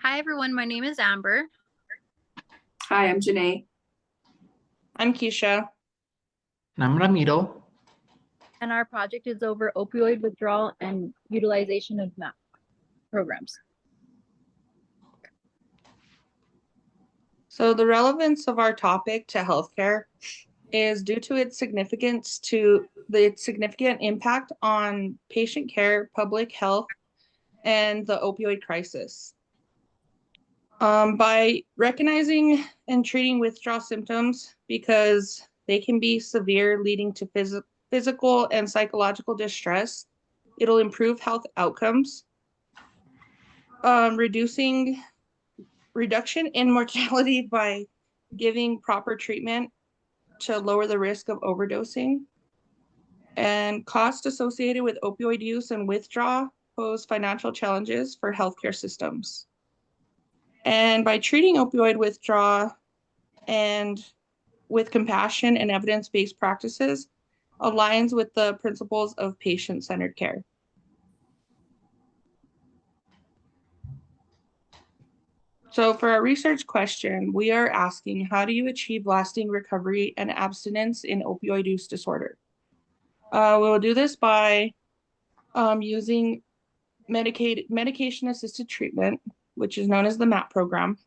Hi everyone, my name is Amber. Hi, I'm Janae. I'm Keisha. And I'm Ramiro. And our project is over opioid withdrawal and utilization of MAP programs. So the relevance of our topic to healthcare is due to its significant impact on patient care, public health, and the opioid crisis. By recognizing and treating withdrawal symptoms, because they can be severe, leading to physical and psychological distress, it'll improve health outcomes, reduction in mortality by giving proper treatment to lower the risk of overdosing, and costs associated with opioid use and withdrawal pose financial challenges for healthcare systems. And by treating opioid withdrawal and with compassion and evidence-based practices, aligns with the principles of patient-centered care. So for our research question, we are asking, how do you achieve lasting recovery and abstinence in opioid use disorder? We'll do this by using medication-assisted treatment, which is known as the MAP program,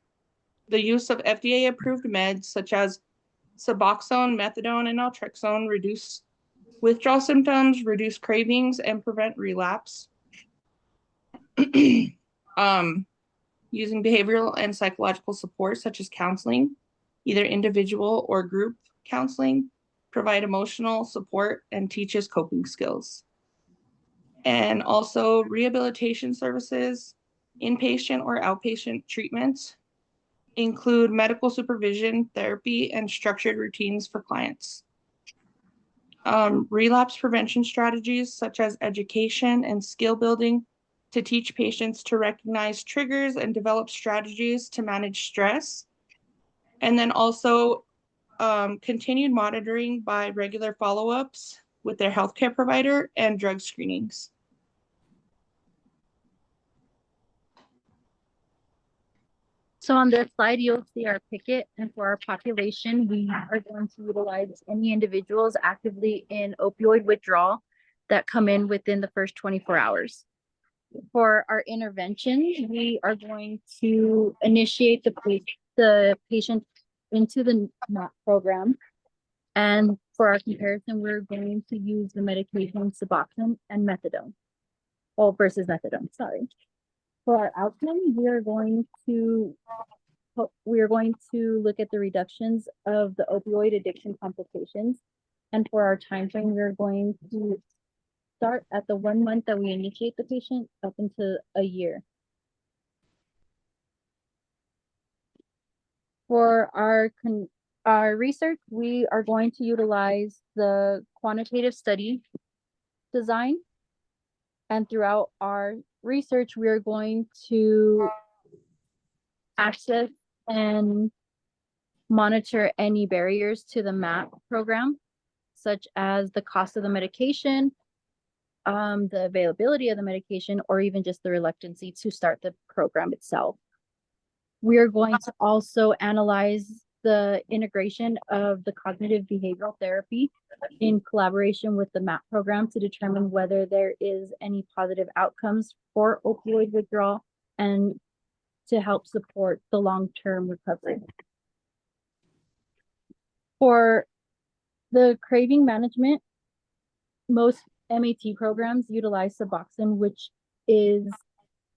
the use of FDA-approved meds such as Suboxone, methadone, and naltrexone reduce withdrawal symptoms, reduce cravings, and prevent relapse. Using behavioral and psychological support such as counseling, either individual or group counseling, provide emotional support and teaches coping skills. And also rehabilitation services, inpatient or outpatient treatments, include medical supervision, therapy, and structured routines for clients. Relapse prevention strategies such as education and skill building to teach patients to recognize triggers and develop strategies to manage stress. And then also continued monitoring by regular follow-ups with their healthcare provider and drug screenings. So on this slide, you'll see our picket, and for our population, we are going to utilize any individuals actively in opioid withdrawal that come in within the first 24 hours. For our intervention, we are going to initiate the patient into the MAP program. And for our comparison, we're going to use the medication Suboxone and methadone. Oh, versus methadone, sorry. For our outcome, we are going to look at the reductions of the opioid addiction complications. And for our time frame, we're going to start at the 1 month that we initiate the patient up into a year. For our research, we are going to utilize the quantitative study design. And throughout our research, we are going to access and monitor any barriers to the MAP program, such as the cost of the medication, the availability of the medication, or even just the reluctancy to start the program itself. We are going to also analyze the integration of the cognitive behavioral therapy in collaboration with the MAP program to determine whether there is any positive outcomes for opioid withdrawal and to help support the long-term recovery. For the craving management, most MAT programs utilize Suboxone, which is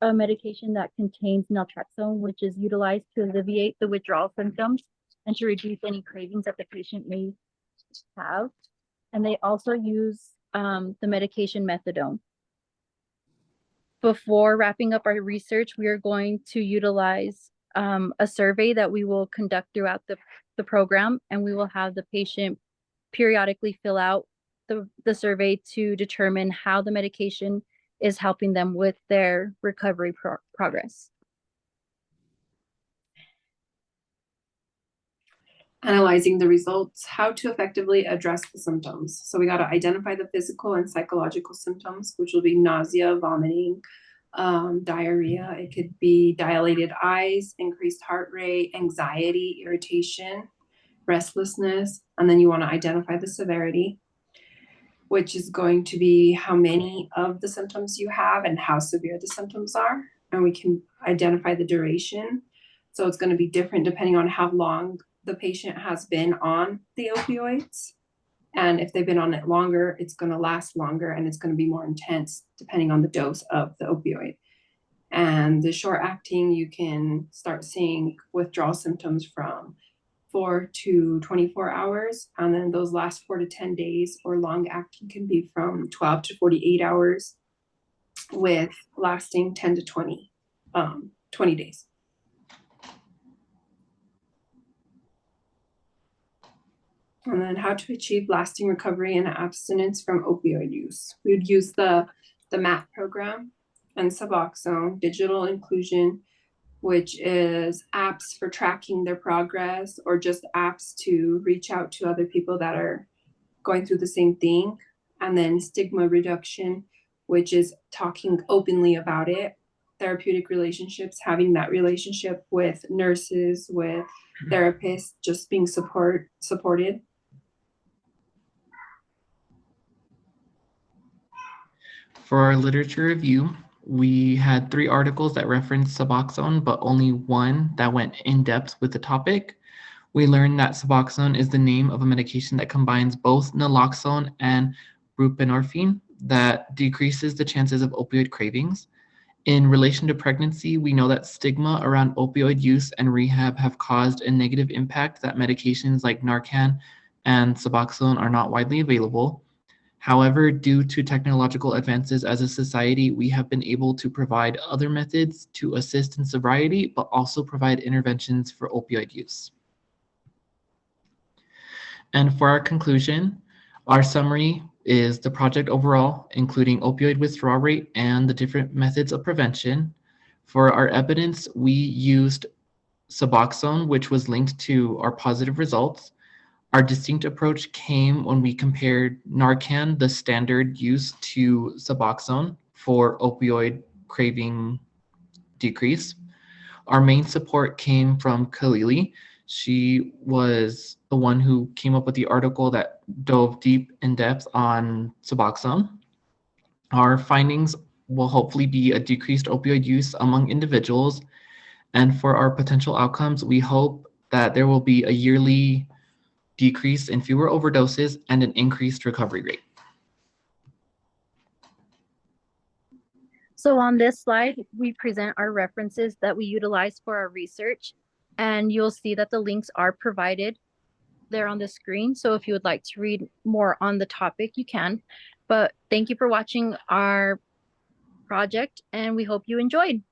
a medication that contains naltrexone, which is utilized to alleviate the withdrawal symptoms and to reduce any cravings that the patient may have. And they also use the medication methadone. Before wrapping up our research, we are going to utilize a survey that we will conduct throughout the program, and we will have the patient periodically fill out the survey to determine how the medication is helping them with their recovery progress. Analyzing the results, how to effectively address the symptoms. So we got to identify the physical and psychological symptoms, which will be nausea, vomiting, diarrhea. It could be dilated eyes, increased heart rate, anxiety, irritation, restlessness. And then you want to identify the severity, which is going to be how many of the symptoms you have and how severe the symptoms are. And we can identify the duration. So it's going to be different depending on how long the patient has been on the opioids. And if they've been on it longer, it's going to last longer and it's going to be more intense depending on the dose of the opioid. And the short acting, you can start seeing withdrawal symptoms from 4 to 24 hours. And then those last 4 to 10 days, or long acting can be from 12 to 48 hours, with lasting 10 to 20 days. And then how to achieve lasting recovery and abstinence from opioid use. We would use the MAP program and Suboxone, digital inclusion, which is apps for tracking their progress, or just apps to reach out to other people that are going through the same thing. And then stigma reduction, which is talking openly about it. Therapeutic relationships, having that relationship with nurses, with therapists, just being supported. For our literature review, we had 3 articles that referenced Suboxone, but only one that went in depth with the topic. We learned that Suboxone is the name of a medication that combines both naloxone and buprenorphine that decreases the chances of opioid cravings. In relation to pregnancy, we know that stigma around opioid use and rehab have caused a negative impact, that medications like Narcan and Suboxone are not widely available. However, due to technological advances as a society, we have been able to provide other methods to assist in sobriety, but also provide interventions for opioid use. And for our conclusion, our summary is the project overall, including opioid withdrawal rate and the different methods of prevention. For our evidence, we used Suboxone, which was linked to our positive results. Our distinct approach came when we compared Narcan, the standard use, to Suboxone for opioid craving decrease. Our main support came from Khalili. She was the one who came up with the article that dove deep in depth on Suboxone. Our findings will hopefully be a decreased opioid use among individuals. And for our potential outcomes, we hope that there will be a yearly decrease in fewer overdoses and an increased recovery rate. So on this slide, we present our references that we utilize for our research, and you'll see that the links are provided there on the screen. So if you would like to read more on the topic, you can. But thank you for watching our project, and we hope you enjoyed.